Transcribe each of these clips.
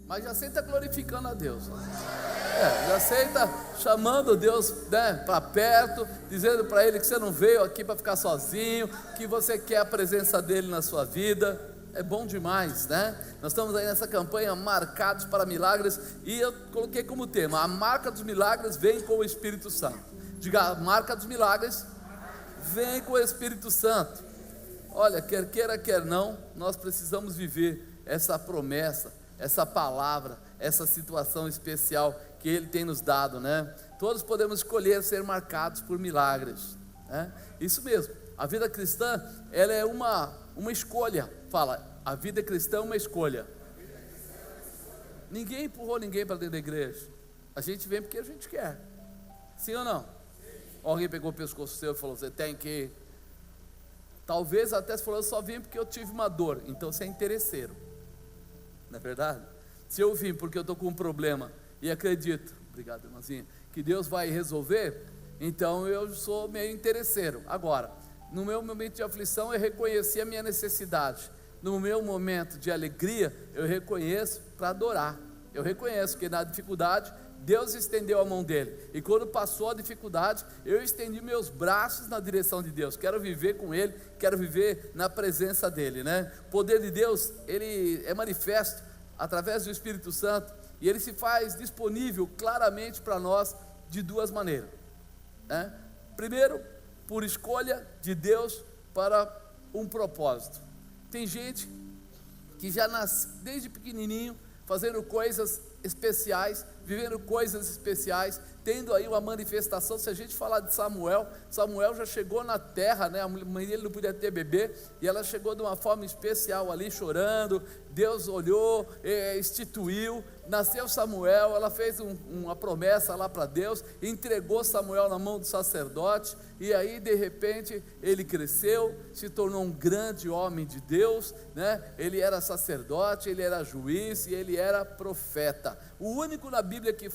Mas já senta glorificando a Deus. Já senta chamando Deus, né, para perto, dizendo para Ele que você não veio aqui para ficar sozinho, que você quer a presença dEle na sua vida. É bom demais, né? Nós estamos aí nessa campanha Marcados para Milagres, e eu coloquei como tema: a marca dos milagres vem com o Espírito Santo. Diga, a marca dos milagres vem com o Espírito Santo. Olha, quer queira, quer não, nós precisamos viver essa promessa, essa palavra, essa situação especial que Ele tem nos dado, né? Todos podemos escolher ser marcados por milagres, né? Isso mesmo, a vida cristã, ela é uma escolha. Fala, a vida cristã é uma escolha. Ninguém empurrou ninguém para dentro da igreja. A gente vem porque a gente quer. Sim ou não? Alguém pegou o pescoço seu e falou, você tem que ir. Talvez até se falou, eu só vim porque eu tive uma dor. Então você é interesseiro. Não é verdade? Se eu vim porque eu estou com um problema e acredito, obrigado irmãzinha, que Deus vai resolver, então eu sou meio interesseiro. Agora, no meu momento de aflição eu reconheci a minha necessidade. No meu momento de alegria eu reconheço para adorar. Eu reconheço que na dificuldade Deus estendeu a mão dele, e quando passou a dificuldade, eu estendi meus braços na direção de Deus. Quero viver com Ele, quero viver na presença dele, né? O poder de Deus, ele é manifesto através do Espírito Santo, e ele se faz disponível claramente para nós de duas maneiras, né? Primeiro, por escolha de Deus para um propósito. Tem gente que já nasce desde pequenininho fazendo coisas especiais, vivendo coisas especiais, tendo aí uma manifestação. Se a gente falar de Samuel já chegou na terra, né? A mãe dele não podia ter bebê, e ela chegou de uma forma especial ali, chorando. Deus olhou, instituiu, nasceu Samuel, ela fez uma promessa lá para Deus, entregou Samuel na mão do sacerdote, e aí de repente ele cresceu, se tornou um grande homem de Deus, né? Ele era sacerdote, ele era juiz e ele era profeta. O único na Bíblia que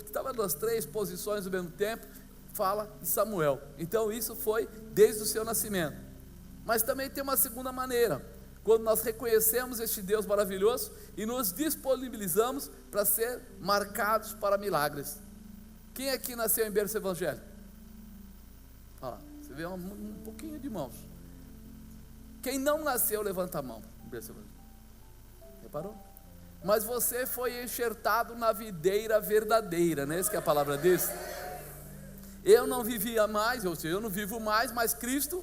estava nas três posições ao mesmo tempo, fala de Samuel. Então isso foi desde o seu nascimento. Mas também tem uma segunda maneira, quando nós reconhecemos este Deus maravilhoso e nos disponibilizamos para ser marcados para milagres. Quem aqui nasceu em berço evangélico? Olha lá, você vê um pouquinho de mãos. Quem não nasceu, levanta a mão. Berço evangélico. Reparou? Mas você foi enxertado na videira verdadeira, não é isso que a palavra diz? Eu não vivia mais, ou seja, eu não vivo mais, mas Cristo,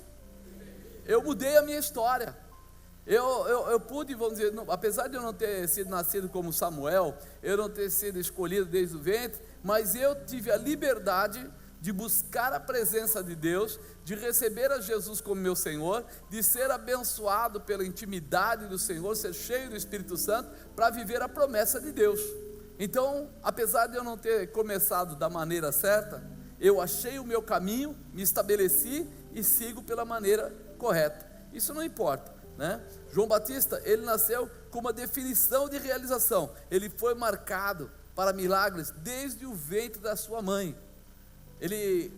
eu mudei a minha história. Eu pude, vamos dizer, apesar de eu não ter sido nascido como Samuel, eu não ter sido escolhido desde o ventre, mas eu tive a liberdade de buscar a presença de Deus, de receber a Jesus como meu Senhor, de ser abençoado pela intimidade do Senhor, ser cheio do Espírito Santo, para viver a promessa de Deus. Então, apesar de eu não ter começado da maneira certa, eu achei o meu caminho, me estabeleci e sigo pela maneira correta. Isso não importa, né? João Batista, ele nasceu com uma definição de realização. Ele foi marcado para milagres desde o ventre da sua mãe. Ele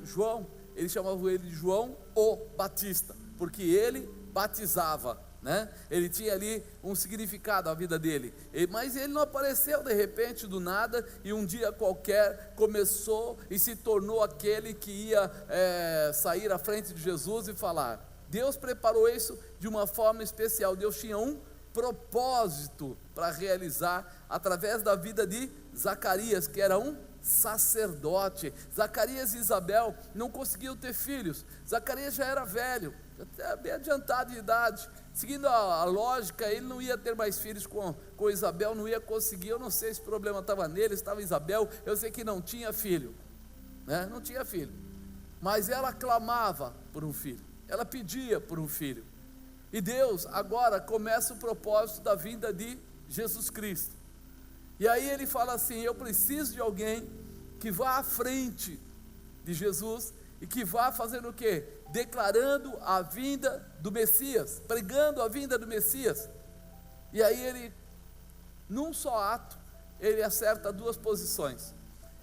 chamava ele de João o Batista, porque ele batizava, né? Ele tinha ali um significado a vida dele, mas ele não apareceu de repente do nada, e um dia qualquer começou e se tornou aquele que ia sair à frente de Jesus e falar. Deus preparou isso de uma forma especial. Deus tinha um propósito para realizar através da vida de Zacarias, que era um sacerdote. Zacarias e Isabel não conseguiam ter filhos. Zacarias já era velho, até bem adiantado de idade. Seguindo a lógica, ele não ia ter mais filhos com Isabel, não ia conseguir. Eu não sei se o problema estava nele, estava em Isabel. Eu sei que não tinha filho, né? Não tinha filho, mas ela clamava por um filho, ela pedia por um filho. E Deus agora começa o propósito da vinda de Jesus Cristo. E aí ele fala assim: eu preciso de alguém que vá à frente de Jesus e que vá fazendo o quê? Declarando a vinda do Messias, pregando a vinda do Messias. E aí ele, num só ato, ele acerta duas posições.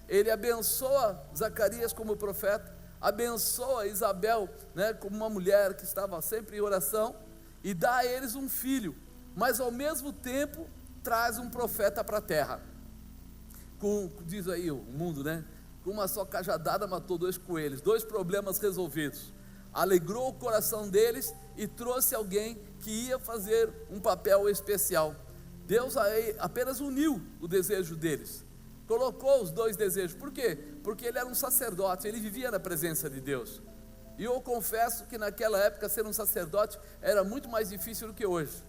Ele abençoa Zacarias como profeta, abençoa Isabel, né, como uma mulher que estava sempre em oração, e dá a eles um filho, mas ao mesmo tempo traz um profeta para a terra. Diz aí o mundo, né? Com uma só cajadada matou 2 coelhos, 2 problemas resolvidos. Alegrou o coração deles e trouxe alguém que ia fazer um papel especial. Deus aí apenas uniu o desejo deles, colocou os 2 desejos. Por quê? Porque ele era um sacerdote, ele vivia na presença de Deus. E eu confesso que naquela época ser um sacerdote era muito mais difícil do que hoje.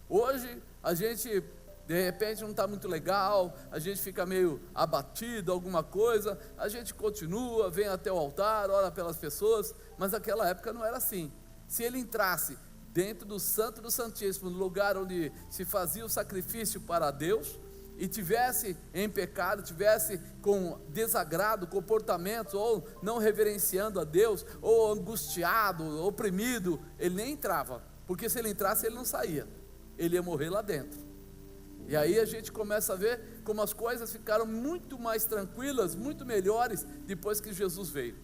Hoje a gente de repente não está muito legal, a gente fica meio abatido, alguma coisa, a gente continua, vem até o altar, ora pelas pessoas, mas naquela época não era assim. Se ele entrasse dentro do Santo do Santíssimo, no lugar onde se fazia o sacrifício para Deus, e tivesse em pecado, tivesse com desagrado, comportamento, ou não reverenciando a Deus, ou angustiado, oprimido, ele nem entrava, porque se ele entrasse ele não saía, ele ia morrer lá dentro. E aí a gente começa a ver como as coisas ficaram muito mais tranquilas, muito melhores depois que Jesus veio,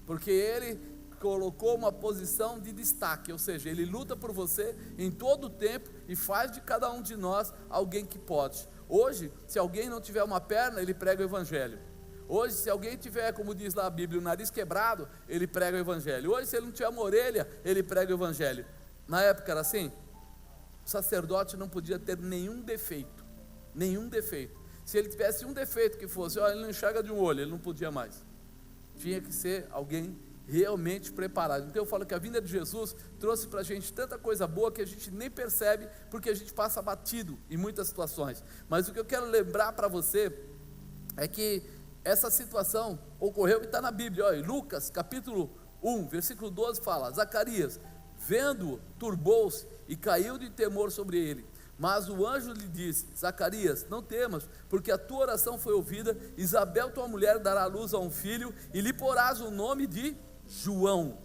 porque ele colocou uma posição de destaque, ou seja, ele luta por você em todo o tempo e faz de cada um de nós alguém que pode. Hoje, se alguém não tiver uma perna, ele prega o evangelho. Hoje, se alguém tiver, como diz lá a Bíblia, o nariz quebrado, ele prega o evangelho. Hoje, se ele não tiver uma orelha, ele prega o evangelho. Na época era assim. O sacerdote não podia ter nenhum defeito, nenhum defeito. Se ele tivesse um defeito que fosse, ele não enxerga de um olho, ele não podia mais. Tinha que ser alguém realmente preparado. Então eu falo que a vinda de Jesus trouxe para a gente tanta coisa boa que a gente nem percebe, porque a gente passa batido em muitas situações. Mas o que eu quero lembrar para você é que essa situação ocorreu e está na Bíblia. Olha, Lucas capítulo 1, versículo 12 fala: Zacarias, vendo-o, turbou-se e caiu de temor sobre ele. Mas o anjo lhe disse: Zacarias, não temas, porque a tua oração foi ouvida. Isabel, tua mulher, dará à luz a um filho, e lhe porás o nome de João.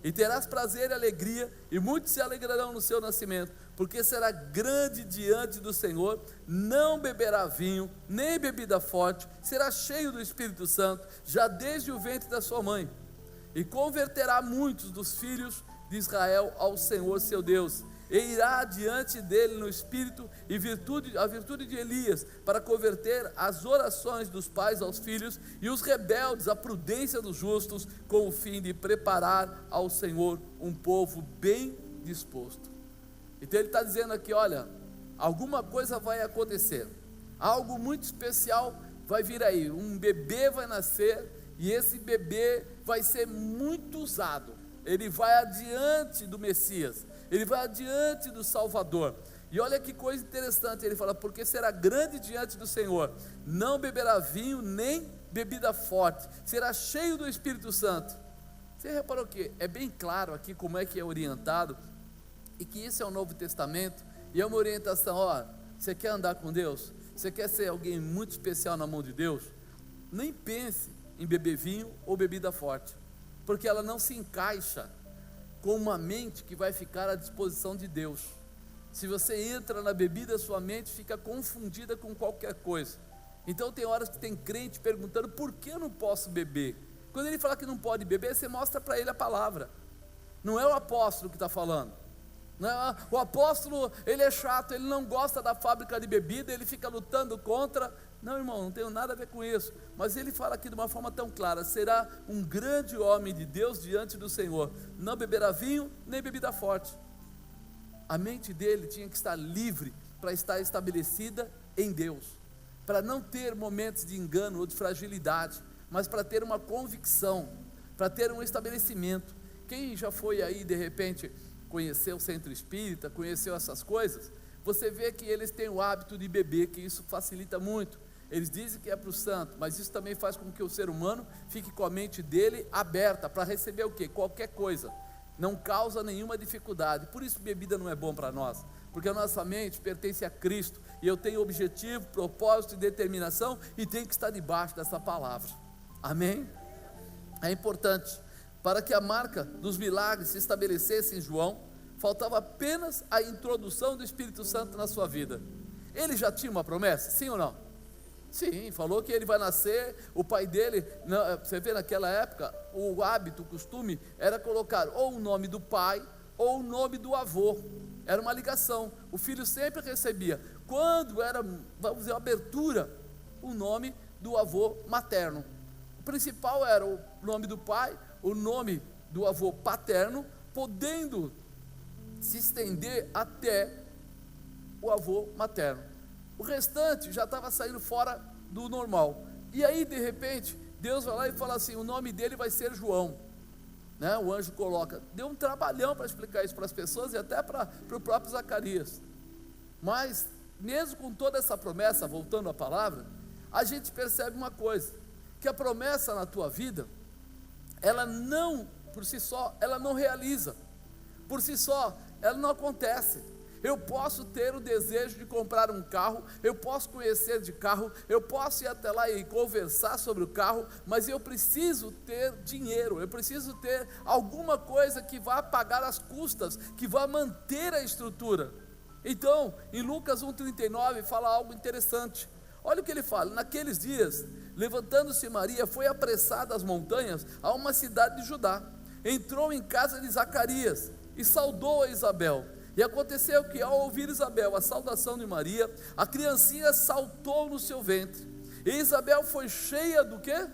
E terás prazer e alegria, e muitos se alegrarão no seu nascimento, porque será grande diante do Senhor. Não beberá vinho, nem bebida forte, será cheio do Espírito Santo, já desde o ventre da sua mãe. E converterá muitos dos filhos de Israel ao Senhor seu Deus, e irá diante dele no espírito e a virtude de Elias, para converter as orações dos pais aos filhos, e os rebeldes à prudência dos justos, com o fim de preparar ao Senhor um povo bem disposto. Então ele está dizendo aqui: olha, alguma coisa vai acontecer, algo muito especial vai vir aí, um bebê vai nascer, e esse bebê vai ser muito usado, ele vai adiante do Messias, ele vai adiante do Salvador. E olha que coisa interessante, ele fala: porque será grande diante do Senhor, não beberá vinho nem bebida forte, será cheio do Espírito Santo. Você reparou que é bem claro aqui como é que é orientado, e que isso é o Novo Testamento, e é uma orientação. Você quer andar com Deus? Você quer ser alguém muito especial na mão de Deus? Nem pense em beber vinho ou bebida forte, porque ela não se encaixa com uma mente que vai ficar à disposição de Deus. Se você entra na bebida, sua mente fica confundida com qualquer coisa. Então tem horas que tem crente perguntando: por que eu não posso beber? Quando ele fala que não pode beber, você mostra para ele a palavra. Não é o apóstolo que está falando. Não é, o apóstolo, ele é chato, ele não gosta da fábrica de bebida, ele fica lutando contra. Não, irmão, não tem nada a ver com isso. Mas ele fala aqui de uma forma tão clara: será um grande homem de Deus diante do Senhor, não beberá vinho nem bebida forte. A mente dele tinha que estar livre para estar estabelecida em Deus, para não ter momentos de engano ou de fragilidade, mas para ter uma convicção, para ter um estabelecimento. Quem já foi aí de repente conheceu o centro espírita, conheceu essas coisas, você vê que eles têm o hábito de beber, que isso facilita muito. Eles dizem que é para o santo, mas isso também faz com que o ser humano fique com a mente dele aberta para receber o quê? Qualquer coisa, não causa nenhuma dificuldade. Por isso bebida não é bom para nós, porque a nossa mente pertence a Cristo, e eu tenho objetivo, propósito e determinação, e tenho que estar debaixo dessa palavra. Amém? É importante. Para que a marca dos milagres se estabelecesse em João, faltava apenas a introdução do Espírito Santo na sua vida. Ele já tinha uma promessa, sim ou não? Sim, falou que ele vai nascer. O pai dele, você vê naquela época, o hábito, o costume era colocar ou o nome do pai ou o nome do avô. era uma ligação. O filho sempre recebia, quando era, vamos dizer, a abertura, o nome do avô materno. O principal era o nome do pai, o nome do avô paterno, podendo se estender até o avô materno. O restante já estava saindo fora do normal. E aí, de repente, Deus vai lá e fala assim: o nome dele vai ser João, né? O anjo coloca. Deu um trabalhão para explicar isso para as pessoas e até para o próprio Zacarias. Mas, mesmo com toda essa promessa, voltando à palavra, a gente percebe uma coisa, que a promessa na tua vida, ela não, por si só, ela não realiza. Por si só, ela não acontece. Eu posso ter o desejo de comprar um carro, eu posso conhecer de carro, eu posso ir até lá e conversar sobre o carro, mas eu preciso ter dinheiro, eu preciso ter alguma coisa que vá pagar as custas, que vá manter a estrutura. Então, em Lucas 1,39 fala algo interessante. Olha o que ele fala: naqueles dias, levantando-se Maria, foi apressada às montanhas, a uma cidade de Judá, entrou em casa de Zacarias, e saudou a Isabel. E aconteceu que, ao ouvir Isabel a saudação de Maria, a criancinha saltou no seu ventre. E Isabel foi cheia do quê?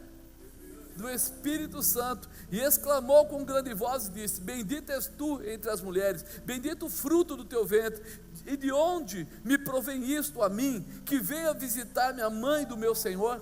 Do Espírito Santo, e exclamou com grande voz e disse: bendita és tu entre as mulheres, bendito o fruto do teu ventre. E de onde me provém isto a mim, que venha visitar-me a mãe do meu Senhor?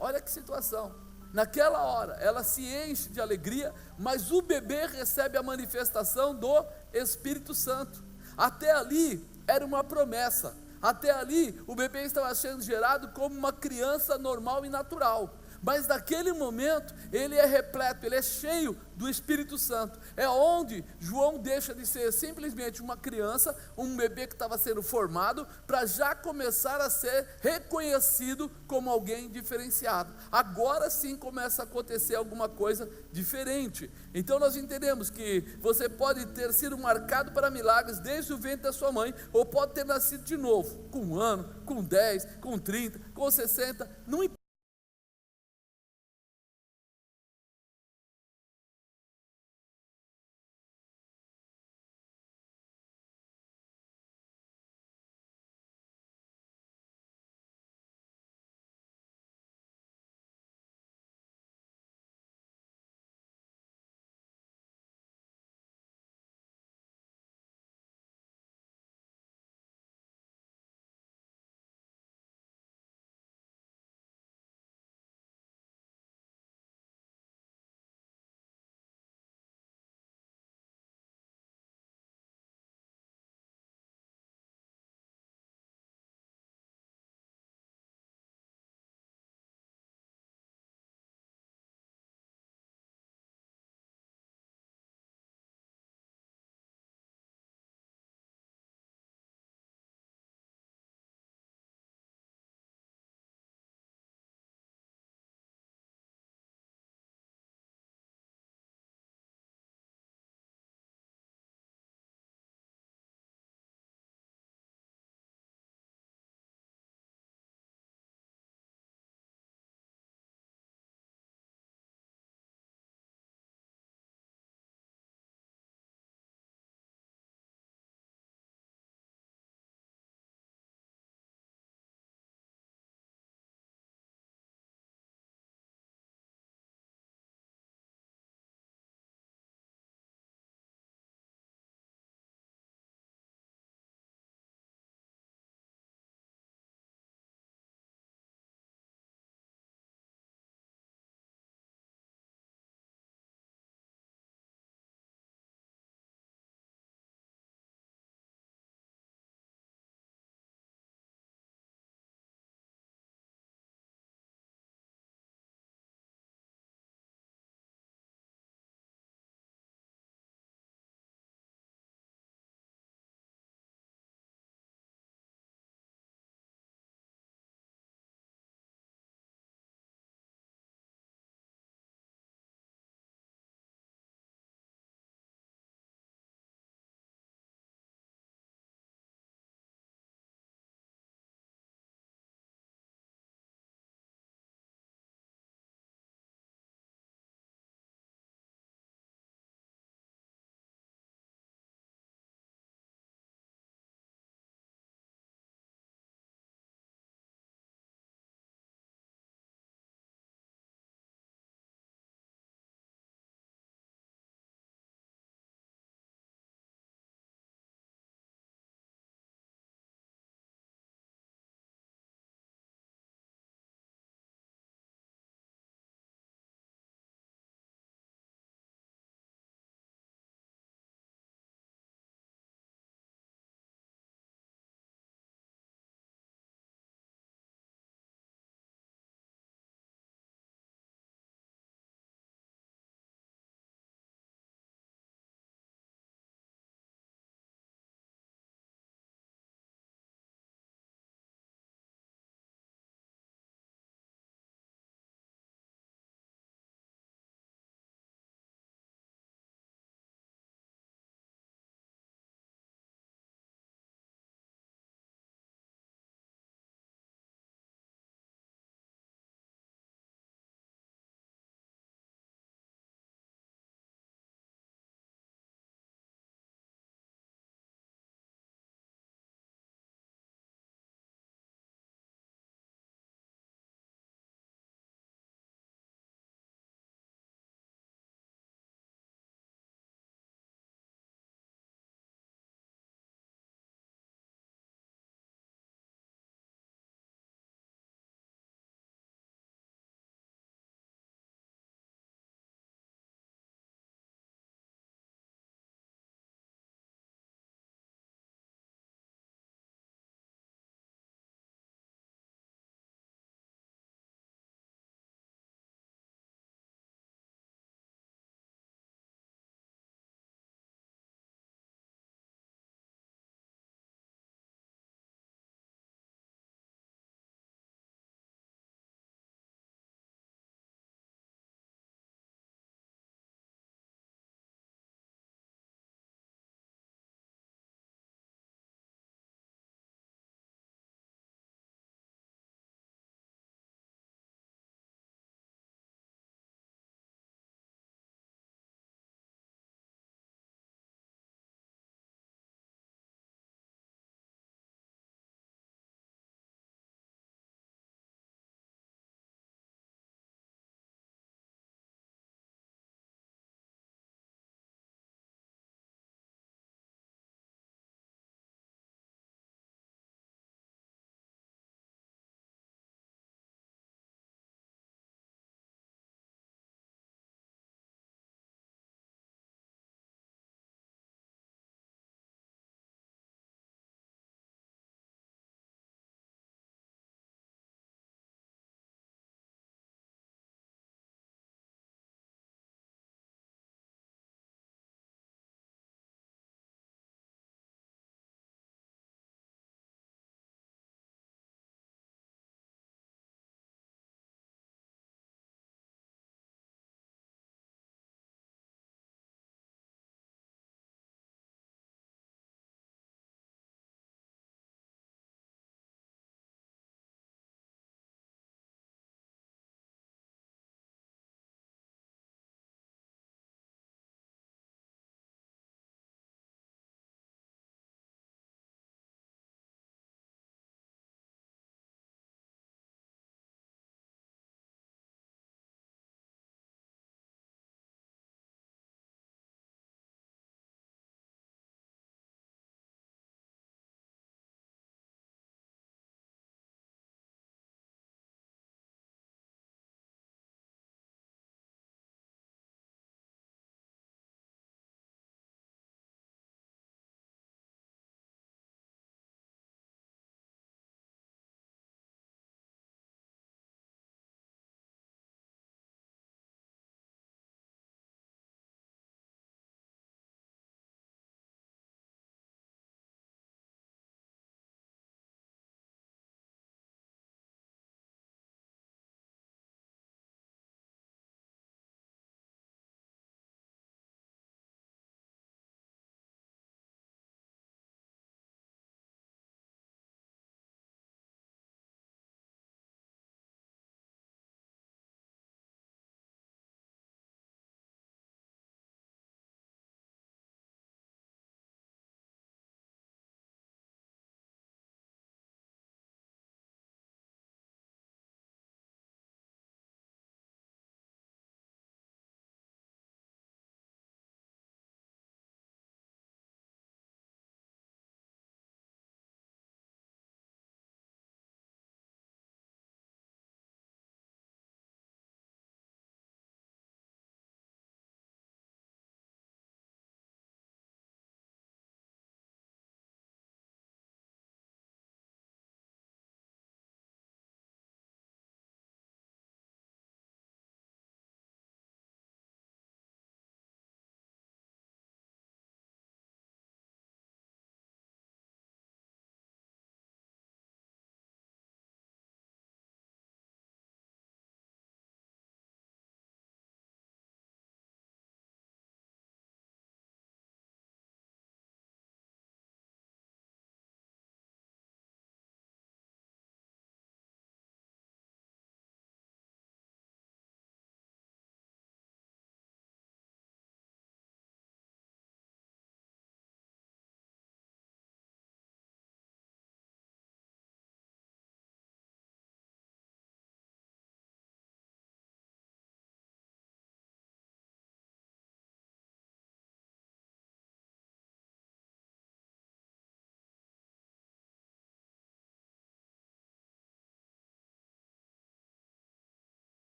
Olha que situação. Naquela hora, ela se enche de alegria, mas o bebê recebe a manifestação do Espírito Santo. Até ali, era uma promessa. Até ali, o bebê estava sendo gerado como uma criança normal e natural. Mas naquele momento, ele é repleto, ele é cheio do Espírito Santo. É onde João deixa de ser simplesmente uma criança, um bebê que estava sendo formado, para já começar a ser reconhecido como alguém diferenciado. Agora sim começa a acontecer alguma coisa diferente. Então nós entendemos que você pode ter sido marcado para milagres desde o ventre da sua mãe, ou pode ter nascido de novo, com 1 ano, com 10, com 30, com 60, não importa.